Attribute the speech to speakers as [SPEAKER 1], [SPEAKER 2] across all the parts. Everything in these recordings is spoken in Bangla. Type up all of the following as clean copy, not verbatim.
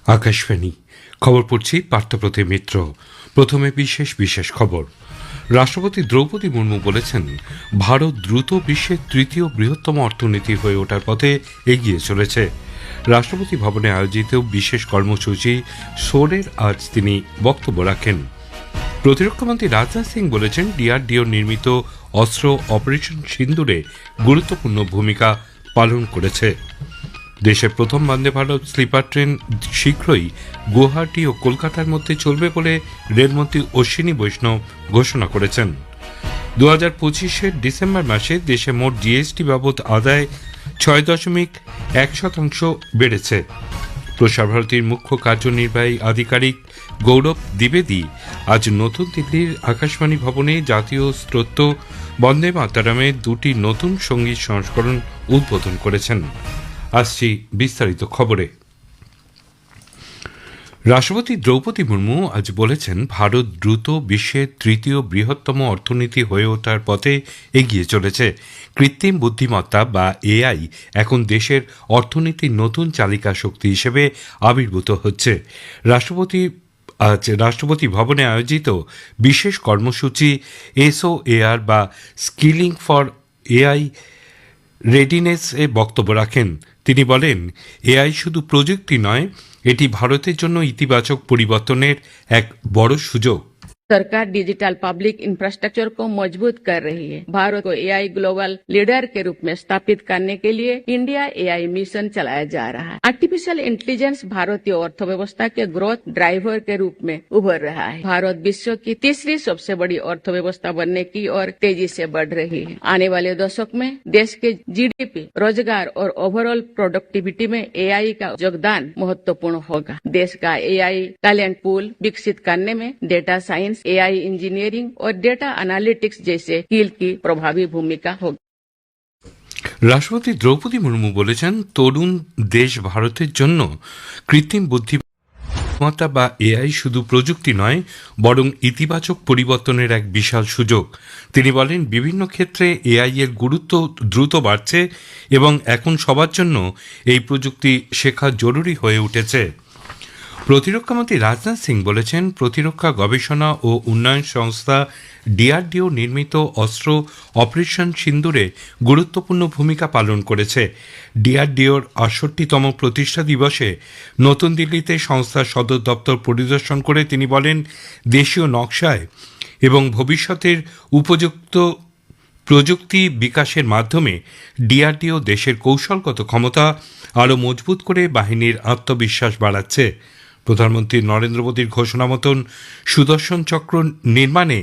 [SPEAKER 1] আকাশবাণী খবর পড়ছি পার্থপ্রতিম মিত্র। প্রথমে বিশেষ খবর। রাষ্ট্রপতি দ্রৌপদী মুর্মু বলেছেন, ভারত দ্রুত বিশ্বের তৃতীয় বৃহত্তম অর্থনীতি হয়ে ওঠার পথে এগিয়ে চলেছে। রাষ্ট্রপতি ভবনে আয়োজিত বিশেষ কর্মসূচি সোরের আজ তিনি বক্তব্য রাখেন। প্রতিরক্ষামন্ত্রী রাজনাথ সিং বলেছেন, ডিআরডিও নির্মিত অস্ত্র অপারেশন সিন্দুরে গুরুত্বপূর্ণ ভূমিকা পালন করেছে। দেশের প্রথম বন্দে ভারত স্লিপার ট্রেন শীঘ্রই গুয়াহাটি ও কলকাতার মধ্যে চলবে বলে রেলমন্ত্রী অশ্বিনী বৈষ্ণব ঘোষণা করেছেন। 2025-এর ডিসেম্বর মাসে দেশে মোট জিএসটি বাবদ আদায় 6.1% বেড়েছে। প্রসার ভারতীর মুখ্য কার্যনির্বাহী আধিকারিক গৌরব দ্বিবেদী আজ নতুন দিল্লির আকাশবাণী ভবনে জাতীয় স্তোত্র বন্দে মাতরমের দুটি নতুন সঙ্গীত সংস্করণ উদ্বোধন করেছেন। আসছি বিস্তারিত খবরে। রাষ্ট্রপতি দ্রৌপদী মুর্মু আজ বলেছেন, ভারত দ্রুত বিশ্বের তৃতীয় বৃহত্তম অর্থনীতি হয়ে ওঠার পথে এগিয়ে চলেছে। কৃত্রিম বুদ্ধিমত্তা বা এআই এখন দেশের অর্থনীতির নতুন চালিকা শক্তি হিসেবে আবির্ভূত হচ্ছে। আজ রাষ্ট্রপতি ভবনে আয়োজিত বিশেষ কর্মসূচি SOAR বা স্কিলিং ফর এআই রেডিনেস-এ বক্তব্য রাখেন। তিনি বলেন, এআই শুধু প্রযুক্তি নয়, এটি ভারতের জন্য ইতিবাচক পরিবর্তনের এক বড় সুযোগ।
[SPEAKER 2] सरकार डिजिटल पब्लिक इंफ्रास्ट्रक्चर को मजबूत कर रही है। भारत को एआई ग्लोबल लीडर के रूप में स्थापित करने के लिए इंडिया एआई मिशन चलाया जा रहा है। आर्टिफिशियल इंटेलिजेंस भारतीय अर्थव्यवस्था के ग्रोथ ड्राइवर के रूप में उभर रहा है। भारत विश्व की तीसरी सबसे बड़ी अर्थव्यवस्था बनने की ओर तेजी से बढ़ रही है। आने वाले दशक में देश के जीडीपी, रोजगार और ओवरऑल प्रोडक्टिविटी में एआई का योगदान महत्वपूर्ण होगा। देश का एआई टैलेंट पूल विकसित करने में डेटा साइंस, एआई इंजीनियरिंग और डेटा एनालिटिक्स जैसे स्किल की प्रभावी भूमिका होगी।
[SPEAKER 1] রাষ্ট্রপতি দ্রৌপদী মুর্মু বলেছেন, তরুণ দেশ ভারতের জন্য কৃত্রিম বুদ্ধিমত্তা বা এআই শুধু প্রযুক্তি নয়, বরং ইতিবাচক পরিবর্তনের এক বিশাল সুযোগ। তিনি বলেন, বিভিন্ন ক্ষেত্রে এআই এর গুরুত্ব দ্রুত বাড়ছে এবং এখন সবার জন্য এই প্রযুক্তি শেখা জরুরি হয়ে উঠেছে। প্রতিরক্ষামন্ত্রী রাজনাথ সিং বলেছেন, প্রতিরক্ষা গবেষণা ও উন্নয়ন সংস্থা ডিআরডিও নির্মিত অস্ত্র অপারেশন সিন্দুরে গুরুত্বপূর্ণ ভূমিকা পালন করেছে। ডিআরডিওর 68তম প্রতিষ্ঠা দিবসে নতুন দিল্লিতে সংস্থার সদর দপ্তর পরিদর্শন করে তিনি বলেন, দেশীয় নকশায় এবং ভবিষ্যতের উপযুক্ত প্রযুক্তি বিকাশের মাধ্যমে ডিআরডিও দেশের কৌশলগত ক্ষমতা আরও মজবুত করে বাহিনীর আত্মবিশ্বাস বাড়াচ্ছে। প্রধানমন্ত্রী নরেন্দ্র মোদীর ঘোষণা মতন সুদর্শন চক্র নির্মাণে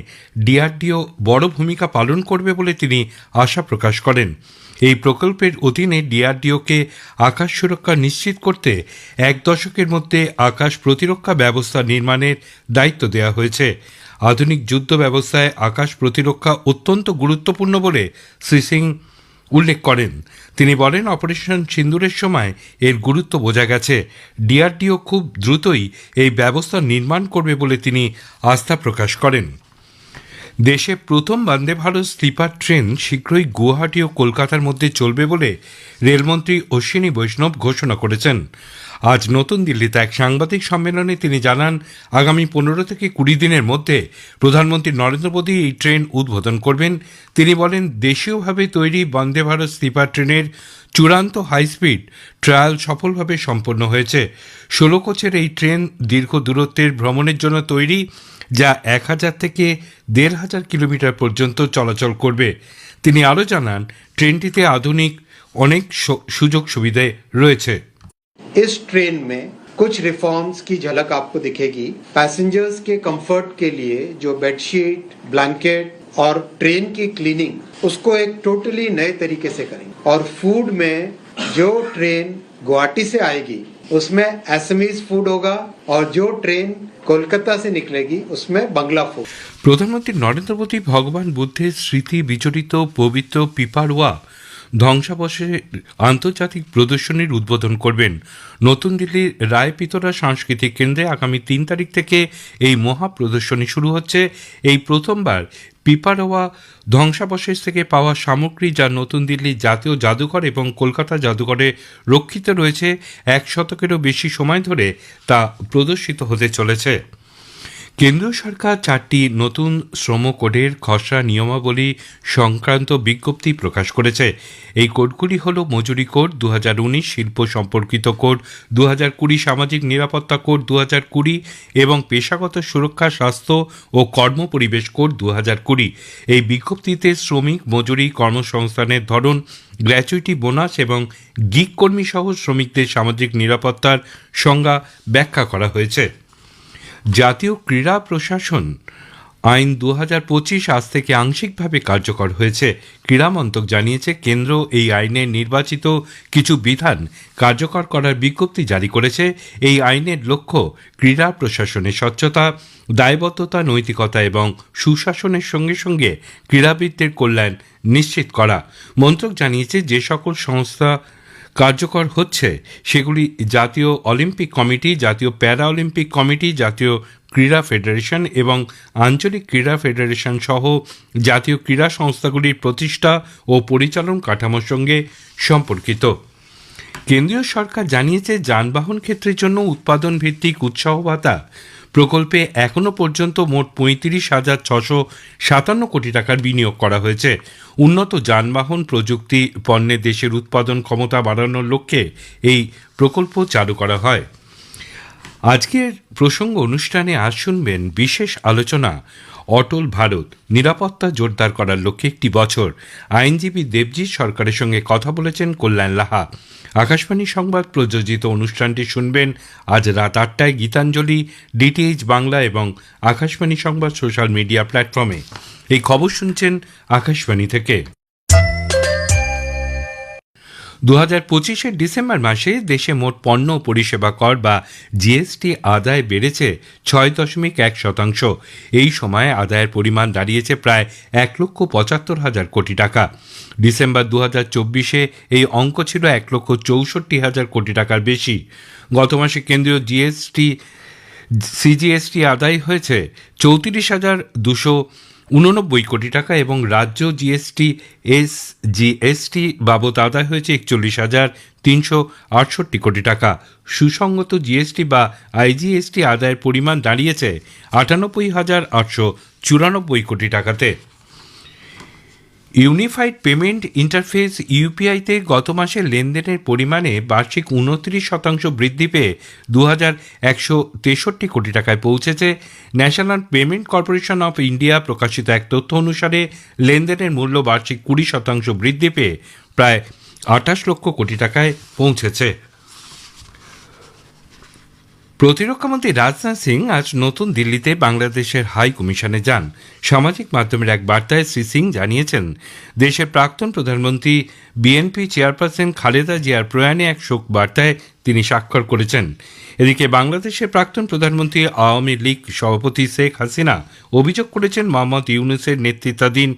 [SPEAKER 1] ডিআরডিও বড় ভূমিকা পালন করবে বলে তিনি আশা প্রকাশ করেন। এই প্রকল্পের অধীনে ডিআরডিওকে আকাশ সুরক্ষা নিশ্চিত করতে 1 দশকের মধ্যে আকাশ প্রতিরক্ষা ব্যবস্থা নির্মাণের দায়িত্ব দেওয়া হয়েছে। আধুনিক যুদ্ধ ব্যবস্থায় আকাশ প্রতিরক্ষা অত্যন্ত গুরুত্বপূর্ণ বলে শ্রী সিং উল্লেখ করেন। তিনি বলেন, অপারেশন সিন্দুরের সময় এর গুরুত্ব বোঝা গেছে। ডিআরডিও খুব দ্রুতই এই ব্যবস্থা নির্মাণ করবে বলে তিনি আস্থা প্রকাশ করেন। দেশে প্রথম বন্দে ভারত স্লিপার ট্রেন শীঘ্রই গুয়াহাটি ও কলকাতার মধ্যে চলবে বলে রেলমন্ত্রী অশ্বিনী বৈষ্ণব ঘোষণা করেছেন। আজ নতুন দিল্লিতে এক সাংবাদিক সম্মেলনে তিনি জানান, আগামী 15 থেকে 20 দিনের মধ্যে প্রধানমন্ত্রী নরেন্দ্র মোদী এই ট্রেন উদ্বোধন করবেন। তিনি বলেন, দেশীয়ভাবে তৈরি বন্দে ভারত স্লিপার ট্রেনের চূড়ান্ত হাইস্পিড ট্রায়াল সফলভাবে সম্পন্ন হয়েছে। 16 কোচের এই ট্রেন দীর্ঘ দূরত্বের ভ্রমণের জন্য তৈরি, যা 1000 থেকে 1500 কিলোমিটার পর্যন্ত চলাচল করবে। তিনি আরও জানান, ট্রেনটিতে আধুনিক অনেক সুযোগ সুবিধা রয়েছে।
[SPEAKER 3] इस ट्रेन में कुछ रिफॉर्म्स की झलक आपको दिखेगी। पैसेंजर्स के कंफर्ट के लिए जो बेडशीट, ब्लैंकेट और ट्रेन की क्लीनिंग उसको एक टोटली नए तरीके से करेंगे। और फूड में जो ट्रेन गुवाहाटी से आएगी उसमें एसएमईज फूड होगा और जो ट्रेन कोलकाता से निकलेगी उसमें बंगला फूड।
[SPEAKER 1] প্রধানমন্ত্রী নরেন্দ্র মোদী ভগবান বুদ্ধের স্মৃতি বিজড়িত পবিত্র পিপারওয়া ধ্বংসাবশেষের আন্তর্জাতিক প্রদর্শনীর উদ্বোধন করবেন। নতুন দিল্লির রায়পিতরা সাংস্কৃতিক কেন্দ্রে আগামী 3 তারিখ থেকে এই মহা প্রদর্শনী শুরু হচ্ছে। এই প্রথমবার পিপারোয়া ধ্বংসাবশেষ থেকে পাওয়া সামগ্রী, যা নতুন দিল্লির জাতীয় জাদুঘর এবং কলকাতা জাদুঘরে রক্ষিত রয়েছে 1 শতকেরও বেশি সময় ধরে, তা প্রদর্শিত হতে চলেছে। কেন্দ্রীয় সরকার 4টি নতুন শ্রম কোডের খসড়া নিয়মাবলী সংক্রান্ত বিজ্ঞপ্তি প্রকাশ করেছে। এই কোডগুলি হল মজুরি কোড 2019, শিল্প সম্পর্কিত কোড 2020, সামাজিক নিরাপত্তা কোড 2020 এবং পেশাগত সুরক্ষা, স্বাস্থ্য ও কর্মপরিবেশ কোড 2020। এই বিজ্ঞপ্তিতে শ্রমিক মজুরি, কর্মসংস্থানের ধরন, গ্র্যাচুইটি, বোনাস এবং গিগ কর্মী সহ শ্রমিকদের সামাজিক নিরাপত্তার সংজ্ঞা ব্যাখ্যা করা হয়েছে। জাতীয় ক্রীড়া প্রশাসন আইন 2025 আজ থেকে আংশিকভাবে কার্যকর হয়েছে। ক্রীড়া মন্ত্রক জানিয়েছে, কেন্দ্র এই আইনের নির্বাচিত কিছু বিধান কার্যকর করার বিজ্ঞপ্তি জারি করেছে। এই আইনের লক্ষ্য ক্রীড়া প্রশাসনের স্বচ্ছতা, দায়বদ্ধতা, নৈতিকতা এবং সুশাসনের সঙ্গে সঙ্গে ক্রীড়াবিদদের কল্যাণ নিশ্চিত করা। মন্ত্রক জানিয়েছে, যে সকল সংস্থা কার্যকর হচ্ছে সেগুলি জাতীয় অলিম্পিক কমিটি, জাতীয় প্যারা অলিম্পিক কমিটি, জাতীয় ক্রীড়া ফেডারেশন এবং আঞ্চলিক ক্রীড়া ফেডারেশন সহ জাতীয় ক্রীড়া সংস্থাগুলির প্রতিষ্ঠা ও পরিচালন কাঠামোর সঙ্গে সম্পর্কিত। কেন্দ্রীয় সরকার জানিয়েছে, যানবাহন ক্ষেত্রের জন্য উৎপাদন ভিত্তিক উৎসাহ ভাতা প্রকল্পে এখনও পর্যন্ত মোট 35,657 কোটি টাকার বিনিয়োগ করা হয়েছে। উন্নত যানবাহন প্রযুক্তি পণ্যে দেশের উৎপাদন ক্ষমতা বাড়ানোর লক্ষ্যে এই প্রকল্প চালু করা হয়। আজকের প্রসঙ্গ অনুষ্ঠানে আজ শুনবেন বিশেষ আলোচনা, অটল ভারত, নিরাপত্তা জোরদার করার লক্ষ্যে 1 বছর। আইনজীবী দেবজিৎ সরকারের সঙ্গে কথা বলেছেন কল্যাণ লাহা। আকাশবাণী সংবাদ প্রযোজিত অনুষ্ঠানটি শুনবেন আজ রাত 8টায় গীতাঞ্জলি, ডিটিএইচ বাংলা এবং আকাশবাণী সংবাদ সোশ্যাল মিডিয়া প্ল্যাটফর্মে। এই খবর শুনছেন আকাশবাণী থেকে। 2025 ডিসেম্বর মাসে দেশে মোট পণ্য ও পরিষেবা কর বা জিএসটি আদায় বেড়েছে 6.1%। এই সময়ে আদায়ের পরিমাণ দাঁড়িয়েছে প্রায় 1,75,000 কোটি টাকা। ডিসেম্বর 2024 এই অঙ্ক ছিল 1,64,000 কোটি টাকার বেশি। গত মাসে কেন্দ্রীয় সিজিএসটি আদায় হয়েছে 34,289 কোটি টাকা এবং রাজ্য জিএসটি বাবদ আদায় হয়েছে 41,368 কোটি টাকা। সুসংগত জিএসটি বা আইজিএসটি আদায়ের পরিমাণ দাঁড়িয়েছে 98,894 কোটি টাকাতে। ইউনিফাইড পেমেন্ট ইন্টারফেস ইউপিআইতে গত মাসে লেনদেনের পরিমাণে বার্ষিক 29% বৃদ্ধি পেয়ে 2,163 কোটি টাকায় পৌঁছেছে। National payment corporation of India প্রকাশিত এক তথ্য অনুসারে লেনদেনের মূল্য বার্ষিক 20% বৃদ্ধি পেয়ে প্রায় 28 লক্ষ কোটি টাকায় পৌঁছেছে। প্রতিরক্ষামন্ত্রী রাজনাথ সিং আজ নতুন দিল্লিতে বাংলাদেশের হাই কমিশনে যান। সামাজিক মাধ্যমের এক বার্তায় শ্রী সিং জানিয়েছেন, দেশের প্রাক্তন প্রধানমন্ত্রী বিএনপি চেয়ারপারসন খালেদা জিয়ার প্রয়াণে এক শোক বার্তায় তিনি স্বাক্ষর করেছেন। এদিকে বাংলাদেশের প্রাক্তন প্রধানমন্ত্রী আওয়ামী লীগ সভাপতি শেখ হাসিনা অভিযোগ করেছেন, মোহাম্মদ ইউনূসের নেতৃত্বাধীন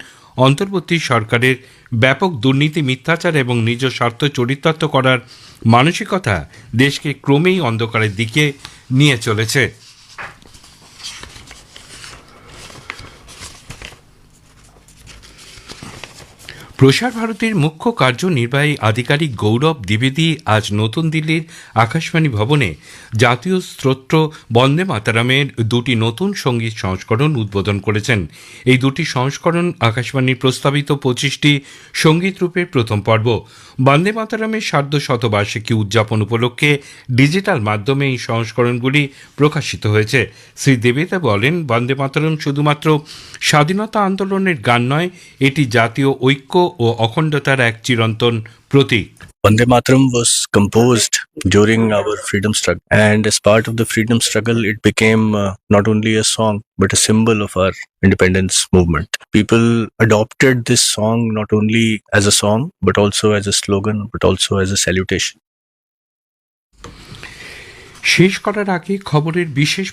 [SPEAKER 1] অন্তর্বর্তী সরকারের ব্যাপক দুর্নীতি, মিথ্যাচার এবং নিজ স্বার্থ চরিতার্থ করার মানসিকতা দেশকে ক্রমেই অন্ধকারের দিকে নিয়ে চলেছে। প্রসার ভারতীর মুখ্য কার্যনির্বাহী আধিকারিক গৌরব দ্বিবেদী আজ নতুন দিল্লির আকাশবাণী ভবনে জাতীয় স্তোত্র বন্দে মাতরমের 2টি নতুন সঙ্গীত সংস্করণ উদ্বোধন করেছেন। এই 2টি সংস্করণ আকাশবাণীর প্রস্তাবিত 25টি সঙ্গীত রূপের প্রথম পর্ব। বন্দে মাতরমের সার্ধশতবার্ষিকী উদযাপন উপলক্ষে ডিজিটাল মাধ্যমে এই সংস্করণগুলি প্রকাশিত হয়েছে। শ্রী দ্বিবেদী বলেন, বন্দে মাতরম শুধুমাত্র স্বাধীনতা আন্দোলনের গান নয়, এটি জাতীয় ঐক্য ও অখণ্ডতার এক চিরন্তন প্রতীক।
[SPEAKER 4] Vande Mataram was composed during our freedom struggle, and as part of the freedom struggle, it became not only a song but a symbol of our independence movement. People adopted this song not only as a song but also as a slogan, but also as a salutation.
[SPEAKER 1] শেষ করার আগে খবরের বিশেষ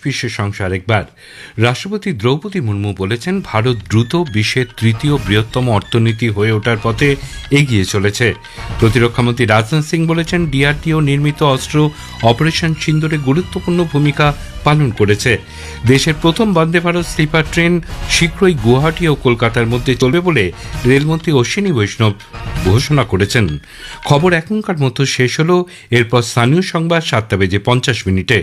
[SPEAKER 1] অংশ আরেকবার। রাষ্ট্রপতি দ্রৌপদী মুর্মু বলেছেন, ভারত দ্রুত বিশ্বের তৃতীয় বৃহত্তম অর্থনীতি হয়ে ওঠার পথে এগিয়ে চলেছে। প্রতিরক্ষামন্ত্রী রাজনাথ সিং বলেছেন, ডিআরডিও নির্মিত অস্ত্র অপারেশন সিন্দুরে গুরুত্বপূর্ণ ভূমিকা পালন করেছে। দেশের প্রথম বন্দে ভারত স্লিপার ট্রেন শীঘ্রই গুয়াহাটি ও কলকাতার মধ্যে চলবে বলে রেলমন্ত্রী অশ্বিনী বৈষ্ণব ঘোষণা করেছেন। খবর এখনকার মতো শেষ হলো, এরপর স্থানীয় সংবাদ 7:50 মিনিটে।